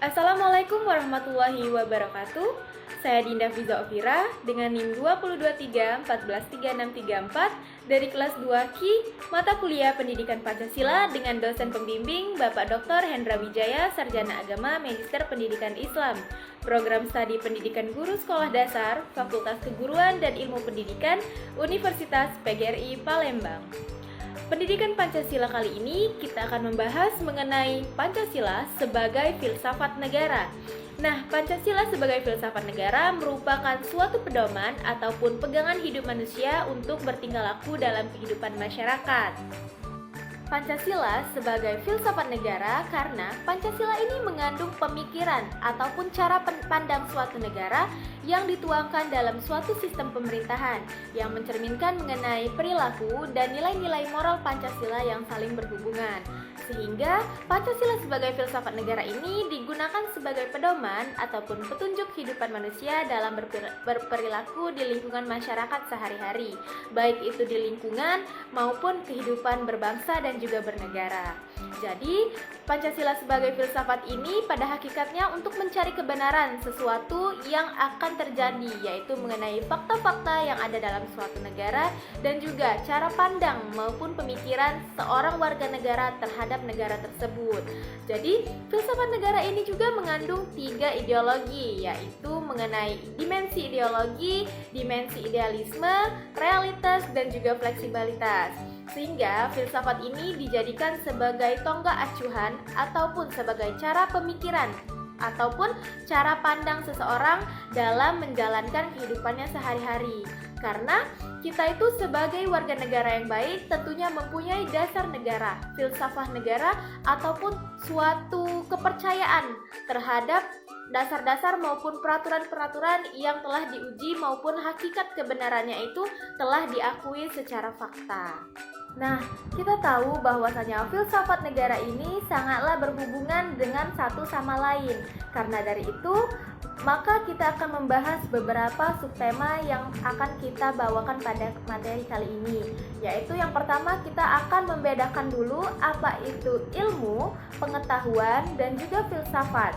Assalamualaikum warahmatullahi wabarakatuh. Saya Dinda Fiza Ofira dengan NIM 223141334 dari kelas 2 KI Mata Kuliah Pendidikan Pancasila dengan dosen pembimbing Bapak Dr. Hendra Wijaya, Sarjana Agama Magister Pendidikan Islam, Program Studi Pendidikan Guru Sekolah Dasar, Fakultas Keguruan dan Ilmu Pendidikan, Universitas PGRI Palembang. Pendidikan Pancasila kali ini kita akan membahas mengenai Pancasila sebagai filsafat negara. Nah, Pancasila sebagai filsafat negara merupakan suatu pedoman ataupun pegangan hidup manusia untuk bertingkah laku dalam kehidupan masyarakat. Pancasila sebagai filsafat negara karena Pancasila ini mengandung pemikiran ataupun cara pandang suatu negara yang dituangkan dalam suatu sistem pemerintahan yang mencerminkan mengenai perilaku dan nilai-nilai moral Pancasila yang saling berhubungan. Sehingga Pancasila sebagai filsafat negara ini digunakan sebagai pedoman ataupun petunjuk kehidupan manusia dalam berperilaku di lingkungan masyarakat sehari-hari, baik itu di lingkungan maupun kehidupan berbangsa dan juga bernegara. Jadi, Pancasila sebagai filsafat ini pada hakikatnya untuk mencari kebenaran sesuatu yang akan terjadi, yaitu mengenai fakta-fakta yang ada dalam suatu negara dan juga cara pandang maupun pemikiran seorang warga negara terhadap negara tersebut. Jadi, filsafat negara ini juga mengandung 3 ideologi, yaitu mengenai dimensi ideologi, dimensi idealisme, realitas, dan juga fleksibilitas. Sehingga filsafat ini dijadikan sebagai tonggak acuan ataupun sebagai cara pemikiran ataupun cara pandang seseorang dalam menjalankan kehidupannya sehari-hari. Karena kita itu sebagai warga negara yang baik tentunya mempunyai dasar negara, filsafat negara ataupun suatu kepercayaan terhadap dasar-dasar maupun peraturan-peraturan yang telah diuji maupun hakikat kebenarannya itu telah diakui secara fakta. Nah, kita tahu bahwasanya filsafat negara ini sangatlah berhubungan dengan satu sama lain. Karena dari itu, maka kita akan membahas beberapa subtema yang akan kita bawakan pada materi kali ini. Yaitu yang pertama kita akan membedakan dulu apa itu ilmu, pengetahuan, dan juga filsafat.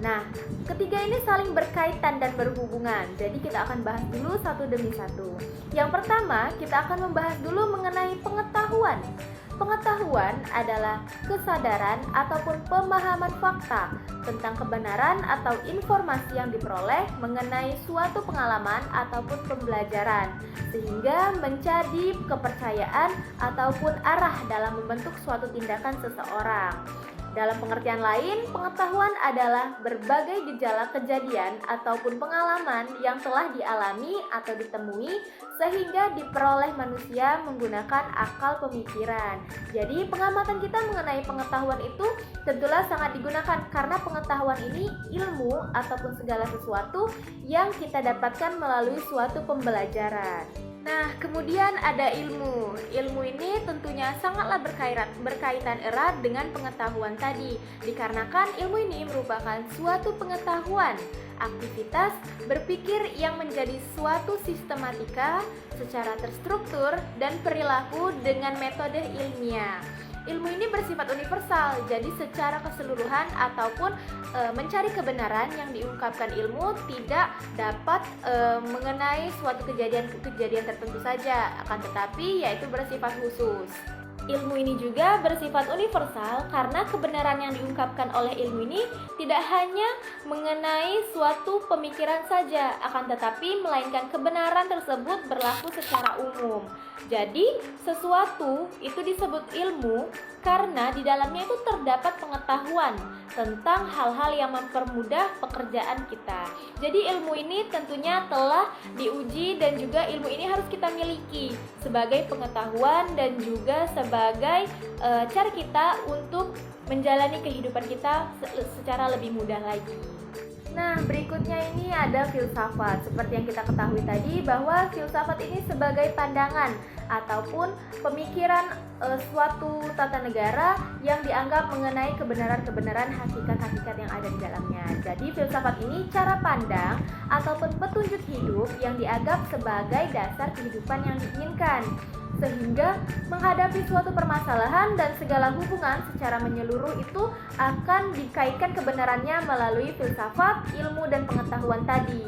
Nah, ketiga ini saling berkaitan dan berhubungan. Jadi kita akan bahas dulu satu demi satu. Yang pertama, kita akan membahas dulu mengenai pengetahuan. Pengetahuan adalah kesadaran ataupun pemahaman fakta tentang kebenaran atau informasi yang diperoleh mengenai suatu pengalaman ataupun pembelajaran, sehingga menjadi kepercayaan ataupun arah dalam membentuk suatu tindakan seseorang. Dalam pengertian lain, pengetahuan adalah berbagai gejala kejadian ataupun pengalaman yang telah dialami atau ditemui sehingga diperoleh manusia menggunakan akal pemikiran. Jadi pengamatan kita mengenai pengetahuan itu tentulah sangat digunakan karena pengetahuan ini ilmu ataupun segala sesuatu yang kita dapatkan melalui suatu pembelajaran. Nah, kemudian ada ilmu. Ilmu ini tentunya sangatlah berkaitan erat dengan pengetahuan tadi, dikarenakan ilmu ini merupakan suatu pengetahuan, aktivitas berpikir yang menjadi suatu sistematika secara terstruktur dan perilaku dengan metode ilmiah. Ilmu ini bersifat universal, jadi secara keseluruhan ataupun mencari kebenaran yang diungkapkan ilmu tidak dapat mengenai suatu kejadian tertentu saja, akan tetapi yaitu bersifat khusus. Ilmu ini juga bersifat universal karena kebenaran yang diungkapkan oleh ilmu ini tidak hanya mengenai suatu pemikiran saja, akan tetapi melainkan kebenaran tersebut berlaku secara umum. Jadi, sesuatu itu disebut ilmu karena di dalamnya itu terdapat pengetahuan tentang hal-hal yang mempermudah pekerjaan kita. Jadi ilmu ini tentunya telah diuji dan juga ilmu ini harus kita miliki sebagai pengetahuan dan juga sebagai cara kita untuk menjalani kehidupan kita secara lebih mudah lagi. Nah, berikutnya ini ada filsafat. Seperti yang kita ketahui tadi bahwa filsafat ini sebagai pandangan ataupun pemikiran suatu tata negara yang dianggap mengenai kebenaran-kebenaran hakikat-hakikat yang ada di dalamnya. Jadi filsafat ini cara pandang ataupun petunjuk hidup yang dianggap sebagai dasar kehidupan yang diinginkan, sehingga menghadapi suatu permasalahan dan segala hubungan secara menyeluruh itu akan dikaitkan kebenarannya melalui filsafat, ilmu, dan pengetahuan tadi.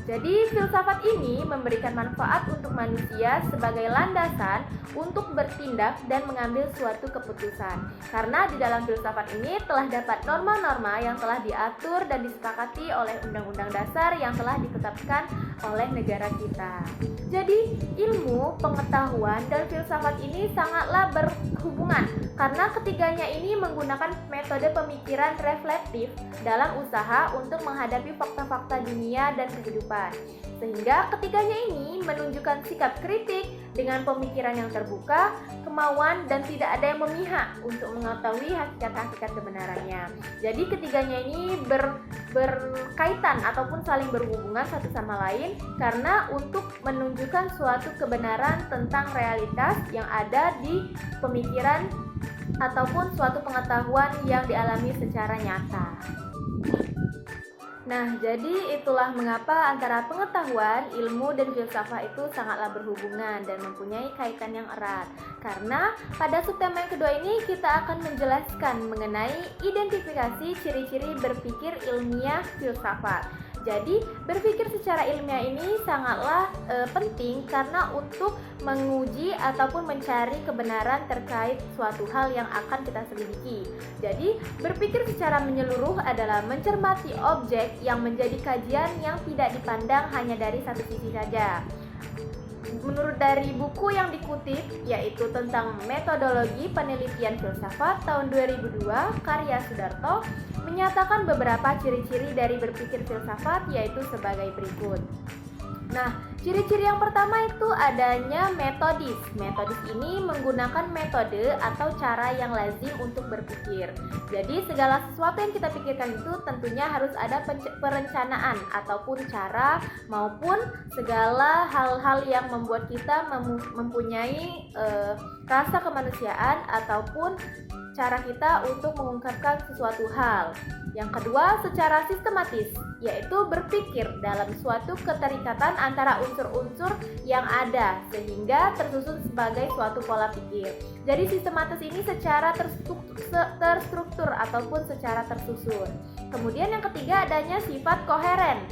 Jadi filsafat ini memberikan manfaat untuk manusia sebagai landasan untuk bertindak dan mengambil suatu keputusan. Karena di dalam filsafat ini telah dapat norma-norma yang telah diatur dan disepakati oleh undang-undang dasar yang telah ditetapkan oleh negara kita. Jadi ilmu, pengetahuan, dan filsafat ini sangatlah berhubungan karena ketiganya ini menggunakan metode pemikiran reflektif dalam usaha untuk menghadapi fakta-fakta dunia dan kehidupan. Sehingga ketiganya ini menunjukkan sikap kritik dengan pemikiran yang terbuka, kemauan, dan tidak ada yang memihak untuk mengetahui hakikat-hakikat kebenarannya. Jadi ketiganya ini berkaitan ataupun saling berhubungan satu sama lain karena untuk menunjukkan suatu kebenaran tentang realitas yang ada di pemikiran ataupun suatu pengetahuan yang dialami secara nyata. Nah, jadi itulah mengapa antara pengetahuan, ilmu, dan filsafat itu sangatlah berhubungan dan mempunyai kaitan yang erat. Karena pada subtema yang kedua ini kita akan menjelaskan mengenai identifikasi ciri-ciri berpikir ilmiah filsafat. Jadi berpikir secara ilmiah ini sangatlah penting karena untuk menguji ataupun mencari kebenaran terkait suatu hal yang akan kita selidiki. Jadi berpikir secara menyeluruh adalah mencermati objek yang menjadi kajian yang tidak dipandang hanya dari satu sisi saja. Menurut dari buku yang dikutip yaitu tentang metodologi penelitian filsafat tahun 2002 karya Sudarto menyatakan beberapa ciri-ciri dari berpikir filsafat yaitu sebagai berikut. Nah, ciri-ciri yang pertama itu adanya metodis. Metodis ini menggunakan metode atau cara yang lazim untuk berpikir. Jadi segala sesuatu yang kita pikirkan itu tentunya harus ada perencanaan ataupun cara maupun segala hal-hal yang membuat kita mempunyai rasa kemanusiaan ataupun cara kita untuk mengungkapkan sesuatu hal. Yang kedua, secara sistematis, yaitu berpikir dalam suatu keterikatan antara unsur-unsur yang ada sehingga tersusun sebagai suatu pola pikir. Jadi sistematis ini secara terstruktur ataupun secara tersusun. Kemudian yang ketiga adanya sifat koheren.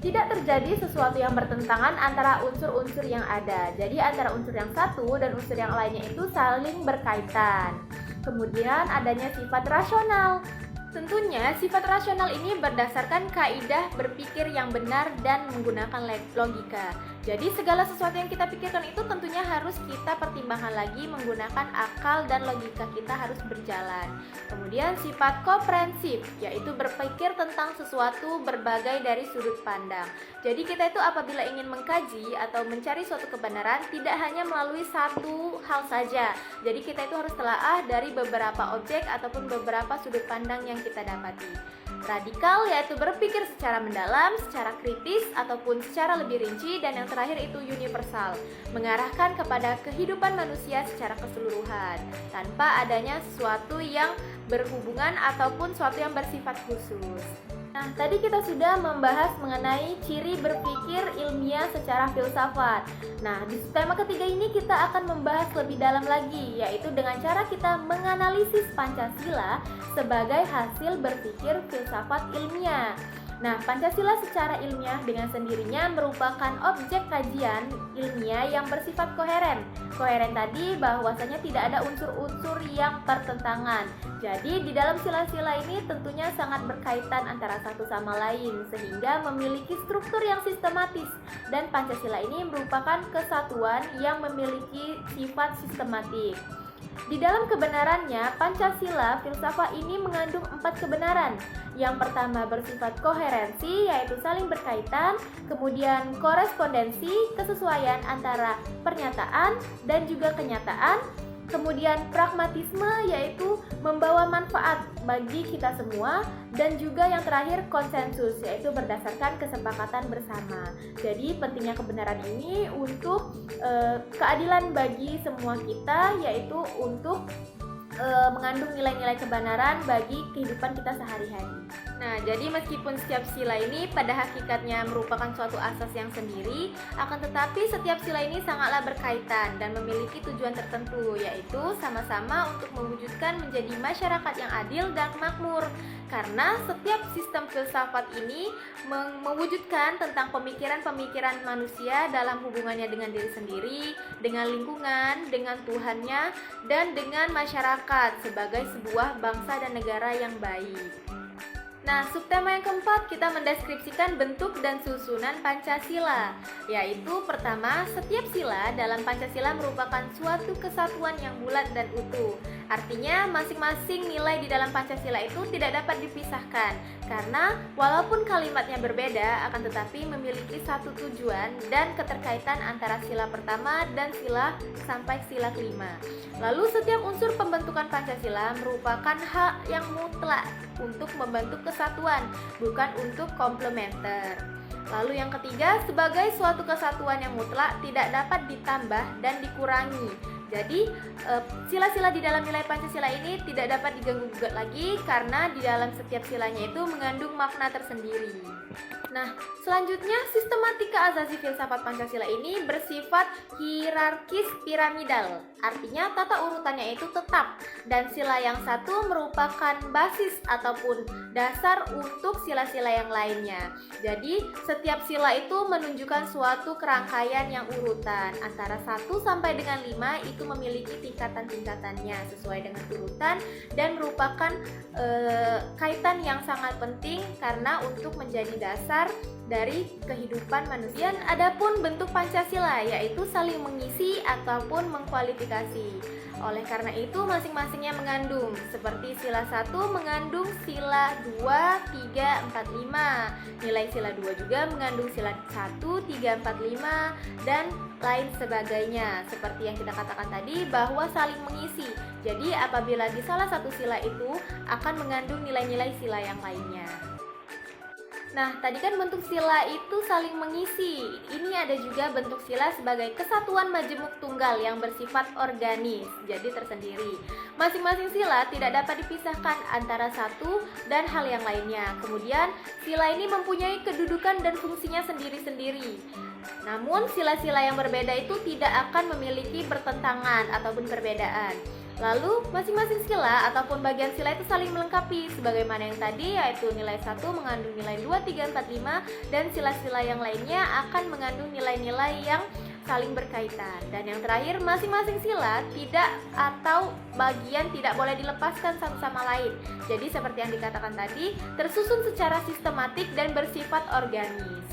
Tidak terjadi sesuatu yang bertentangan antara unsur-unsur yang ada. Jadi antara unsur yang satu dan unsur yang lainnya itu saling berkaitan. Kemudian adanya sifat rasional. Tentunya sifat rasional ini berdasarkan kaidah berpikir yang benar dan menggunakan logika. Jadi segala sesuatu yang kita pikirkan itu tentunya harus kita pertimbangkan lagi menggunakan akal dan logika kita harus berjalan. Kemudian sifat komprehensif, yaitu berpikir tentang sesuatu berbagai dari sudut pandang. Jadi kita itu apabila ingin mengkaji atau mencari suatu kebenaran tidak hanya melalui satu hal saja. Jadi kita itu harus telaah dari beberapa objek ataupun beberapa sudut pandang yang kita dapati. Radikal yaitu berpikir secara mendalam, secara kritis ataupun secara lebih rinci, dan yang terakhir itu universal, mengarahkan kepada kehidupan manusia secara keseluruhan tanpa adanya sesuatu yang berhubungan ataupun sesuatu yang bersifat khusus. Nah, tadi kita sudah membahas mengenai ciri berpikir ilmiah secara filsafat. Nah, di tema ketiga ini kita akan membahas lebih dalam lagi, yaitu dengan cara kita menganalisis Pancasila sebagai hasil berpikir filsafat ilmiah. Nah, Pancasila secara ilmiah dengan sendirinya merupakan objek kajian ilmiah yang bersifat koheren. Koheren tadi bahwasanya tidak ada unsur-unsur yang bertentangan. Jadi di dalam sila-sila ini tentunya sangat berkaitan antara satu sama lain sehingga memiliki struktur yang sistematis, dan Pancasila ini merupakan kesatuan yang memiliki sifat sistematik. Di dalam kebenarannya, Pancasila filsafat ini mengandung 4 kebenaran. Yang pertama bersifat koherensi, yaitu saling berkaitan. Kemudian korespondensi, kesesuaian antara pernyataan dan juga kenyataan. Kemudian pragmatisme, yaitu membawa manfaat bagi kita semua. Dan juga yang terakhir konsensus, yaitu berdasarkan kesepakatan bersama. Jadi pentingnya kebenaran ini untuk keadilan bagi semua kita, yaitu untuk mengandung nilai-nilai kebenaran bagi kehidupan kita sehari-hari. Nah, jadi meskipun setiap sila ini pada hakikatnya merupakan suatu asas yang sendiri, akan tetapi setiap sila ini sangatlah berkaitan dan memiliki tujuan tertentu, yaitu sama-sama untuk mewujudkan menjadi masyarakat yang adil dan makmur. Karena setiap sistem filsafat ini mewujudkan tentang pemikiran-pemikiran manusia dalam hubungannya dengan diri sendiri, dengan lingkungan, dengan Tuhannya, dan dengan masyarakat sebagai sebuah bangsa dan negara yang baik. Nah, subtema yang keempat, kita mendeskripsikan bentuk dan susunan Pancasila, yaitu pertama, setiap sila dalam Pancasila merupakan suatu kesatuan yang bulat dan utuh. Artinya, masing-masing nilai di dalam Pancasila itu tidak dapat dipisahkan, karena walaupun kalimatnya berbeda, akan tetapi memiliki satu tujuan dan keterkaitan antara sila pertama dan sila sampai sila kelima. Lalu, setiap unsur pembentukan Pancasila merupakan hak yang mutlak untuk membentuk kesatuan, bukan untuk komplementer. Lalu yang ketiga, sebagai suatu kesatuan yang mutlak tidak dapat ditambah dan dikurangi. Jadi sila-sila di dalam nilai Pancasila ini tidak dapat diganggu-gugat lagi karena di dalam setiap silanya itu mengandung makna tersendiri. Nah, selanjutnya sistematika asasi filsafat Pancasila ini bersifat hierarkis piramidal. Artinya tata urutannya itu tetap dan sila yang satu merupakan basis ataupun dasar untuk sila-sila yang lainnya. Jadi, setiap sila itu menunjukkan suatu kerangkaian yang urutan. Antara 1 sampai dengan 5 itu memiliki tingkatan-tingkatannya sesuai dengan urutan dan merupakan kaitan yang sangat penting karena untuk menjadi dasar dari kehidupan manusia. Adapun bentuk Pancasila yaitu saling mengisi ataupun mengkualifikasi. Oleh karena itu masing-masingnya mengandung, seperti sila 1 mengandung sila 2, 3, 4, 5. Nilai sila 2 juga mengandung sila 1, 3, 4, 5 dan lain sebagainya. Seperti yang kita katakan tadi bahwa saling mengisi. Jadi apabila di salah satu sila itu akan mengandung nilai-nilai sila yang lainnya. Nah, tadi kan bentuk sila itu saling mengisi. Ini ada juga bentuk sila sebagai kesatuan majemuk tunggal yang bersifat organis, jadi tersendiri. Masing-masing sila tidak dapat dipisahkan antara satu dan hal yang lainnya. Kemudian, sila ini mempunyai kedudukan dan fungsinya sendiri-sendiri. Namun, sila-sila yang berbeda itu tidak akan memiliki pertentangan ataupun perbedaan. Lalu masing-masing sila ataupun bagian sila itu saling melengkapi sebagaimana yang tadi, yaitu nilai 1 mengandung nilai 2, 3, 4, 5 dan sila-sila yang lainnya akan mengandung nilai-nilai yang saling berkaitan. Dan yang terakhir, masing-masing sila tidak atau bagian tidak boleh dilepaskan satu sama lain. Jadi seperti yang dikatakan tadi, tersusun secara sistematik dan bersifat organis.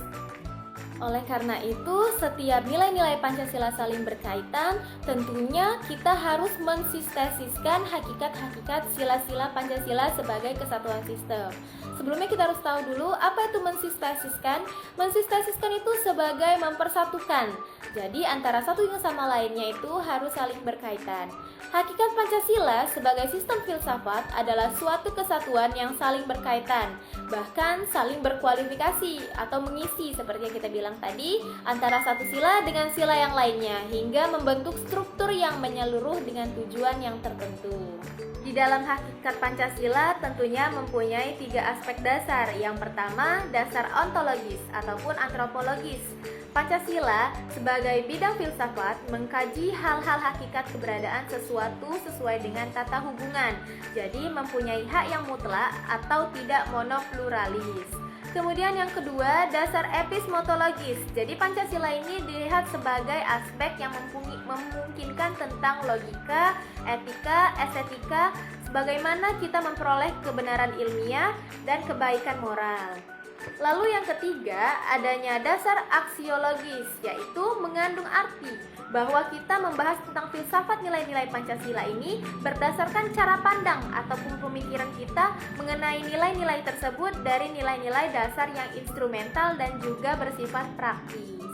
Oleh karena itu, setiap nilai-nilai Pancasila saling berkaitan, tentunya kita harus mensintesiskan hakikat-hakikat sila-sila Pancasila sebagai kesatuan sistem. Sebelumnya kita harus tahu dulu apa itu mensintesiskan. Mensintesiskan itu sebagai mempersatukan. Jadi antara satu yang sama lainnya itu harus saling berkaitan. Hakikat Pancasila sebagai sistem filsafat adalah suatu kesatuan yang saling berkaitan, bahkan saling berkualifikasi atau mengisi seperti yang kita bilang tadi antara satu sila dengan sila yang lainnya hingga membentuk struktur yang menyeluruh dengan tujuan yang tertentu. Di dalam hakikat Pancasila tentunya mempunyai 3 aspek dasar. Yang pertama, dasar ontologis ataupun antropologis. Pancasila sebagai bidang filsafat mengkaji hal-hal hakikat keberadaan sesuatu sesuai dengan tata hubungan. Jadi mempunyai hak yang mutlak atau tidak monopluralis. Kemudian yang kedua, dasar epistemologis. Jadi Pancasila ini dilihat sebagai aspek yang memungkinkan tentang logika, etika, estetika, sebagaimana kita memperoleh kebenaran ilmiah dan kebaikan moral. Lalu yang ketiga, adanya dasar aksiologis, yaitu mengandung arti bahwa kita membahas tentang filsafat nilai-nilai Pancasila ini berdasarkan cara pandang ataupun pemikiran kita mengenai nilai-nilai tersebut dari nilai-nilai dasar yang instrumental dan juga bersifat praktis.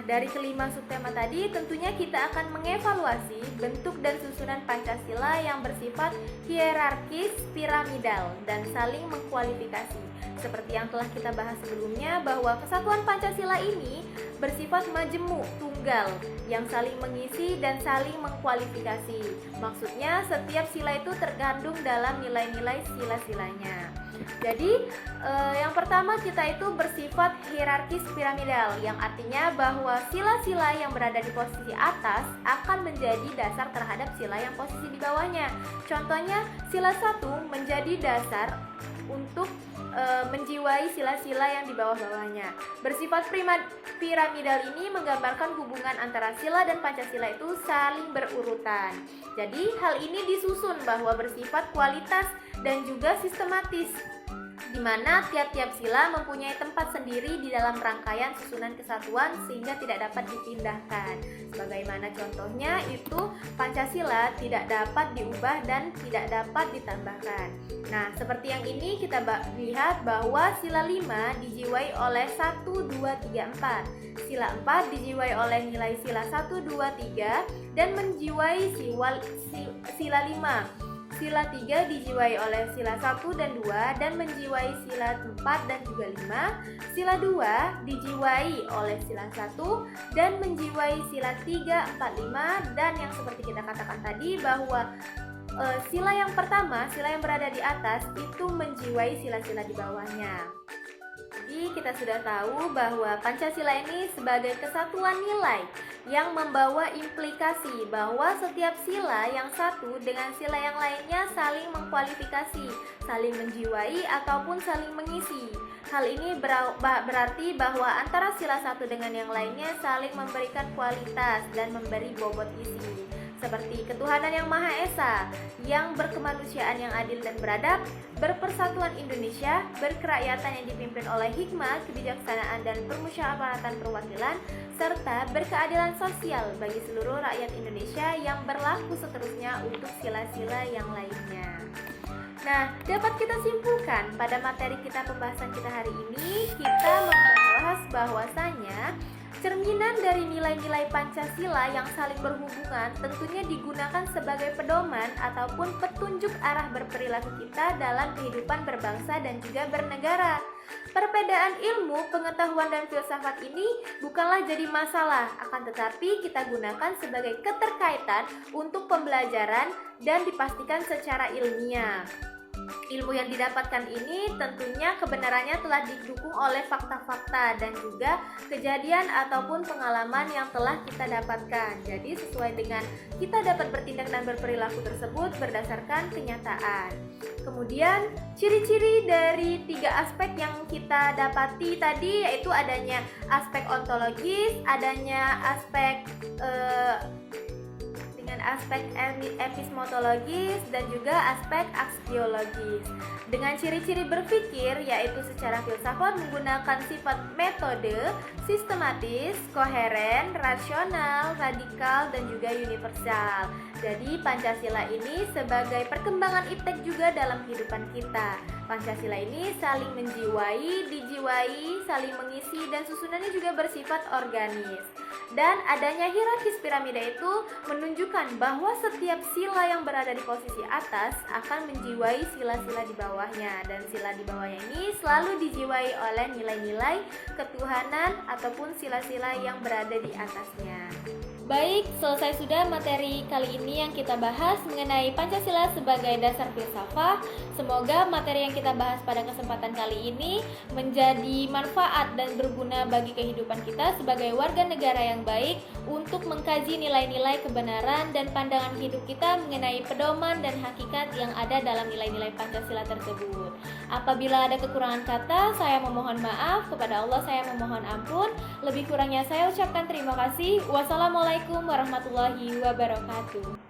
Dari kelima subtema tadi, tentunya kita akan mengevaluasi bentuk dan susunan Pancasila yang bersifat hierarkis, piramidal, dan saling mengkualifikasi. Seperti yang telah kita bahas sebelumnya, bahwa kesatuan Pancasila ini bersifat majemuk, tunggal, yang saling mengisi dan saling mengkualifikasi. Maksudnya, setiap sila itu terkandung dalam nilai-nilai sila-silanya. Jadi yang pertama kita itu bersifat hierarkis piramidal, yang artinya bahwa sila-sila yang berada di posisi atas akan menjadi dasar terhadap sila yang posisi di bawahnya. Contohnya, sila 1 menjadi dasar untuk menjiwai sila-sila yang di bawah-bawahnya. Bersifat piramidal ini menggambarkan hubungan antara sila dan Pancasila itu saling berurutan. Jadi hal ini disusun bahwa bersifat kualitas dan juga sistematis, di mana tiap-tiap sila mempunyai tempat sendiri di dalam rangkaian susunan kesatuan sehingga tidak dapat dipindahkan. Sebagaimana contohnya itu Pancasila tidak dapat diubah dan tidak dapat ditambahkan. Nah, seperti yang ini kita lihat bahwa sila 5 dijiwai oleh 1, 2, 3, 4. Sila 4 dijiwai oleh nilai sila 1, 2, 3 dan menjiwai sila 5. Sila 3 dijiwai oleh sila 1 dan 2 dan menjiwai sila 4 dan juga 5. Sila 2 dijiwai oleh sila 1 dan menjiwai sila 3, 4, 5. Dan yang seperti kita katakan tadi bahwa sila yang pertama, sila yang berada di atas itu menjiwai sila-sila di bawahnya. Jadi kita sudah tahu bahwa Pancasila ini sebagai kesatuan nilai yang membawa implikasi bahwa setiap sila yang satu dengan sila yang lainnya saling mengkualifikasi, saling menjiwai ataupun saling mengisi. Hal ini berarti bahwa antara sila satu dengan yang lainnya saling memberikan kualitas dan memberi bobot isi. Seperti ketuhanan yang Maha Esa, yang berkemanusiaan yang adil dan beradab, berpersatuan Indonesia, berkerakyatan yang dipimpin oleh hikmah, kebijaksanaan dan permusyawaratan perwakilan, serta berkeadilan sosial bagi seluruh rakyat Indonesia yang berlaku seterusnya untuk sila-sila yang lainnya. Nah, dapat kita simpulkan pada materi kita pembahasan kita hari ini, kita membahas bahwasanya cerminan dari nilai-nilai Pancasila yang saling berhubungan tentunya digunakan sebagai pedoman ataupun petunjuk arah berperilaku kita dalam kehidupan berbangsa dan juga bernegara. Perbedaan ilmu, pengetahuan, dan filsafat ini bukanlah jadi masalah, akan tetapi kita gunakan sebagai keterkaitan untuk pembelajaran dan dipastikan secara ilmiah. Ilmu yang didapatkan ini tentunya kebenarannya telah didukung oleh fakta-fakta dan juga kejadian ataupun pengalaman yang telah kita dapatkan. Jadi sesuai dengan kita dapat bertindak dan berperilaku tersebut berdasarkan kenyataan. Kemudian ciri-ciri dari 3 aspek yang kita dapati tadi yaitu adanya aspek ontologis, adanya aspek aspek epistemologis dan juga aspek aksiologis. Dengan ciri-ciri berpikir yaitu secara filsafat menggunakan sifat metode, sistematis, koheren, rasional, radikal, dan juga universal. Jadi Pancasila ini sebagai perkembangan iptek juga dalam kehidupan kita. Pancasila ini saling menjiwai, dijiwai, saling mengisi, dan susunannya juga bersifat organis. Dan adanya hierarkis piramida itu menunjukkan bahwa setiap sila yang berada di posisi atas akan menjiwai sila-sila di bawahnya. Dan sila di bawahnya ini selalu dijiwai oleh nilai-nilai ketuhanan ataupun sila-sila yang berada di atasnya. Baik, selesai sudah materi kali ini yang kita bahas mengenai Pancasila sebagai dasar filsafat. Semoga materi yang kita bahas pada kesempatan kali ini menjadi manfaat dan berguna bagi kehidupan kita sebagai warga negara yang baik untuk mengkaji nilai-nilai kebenaran dan pandangan hidup kita mengenai pedoman dan hakikat yang ada dalam nilai-nilai Pancasila tersebut. Apabila ada kekurangan kata, saya memohon maaf. Kepada Allah saya memohon ampun. Lebih kurangnya saya ucapkan terima kasih. Wassalamualaikum warahmatullahi wabarakatuh.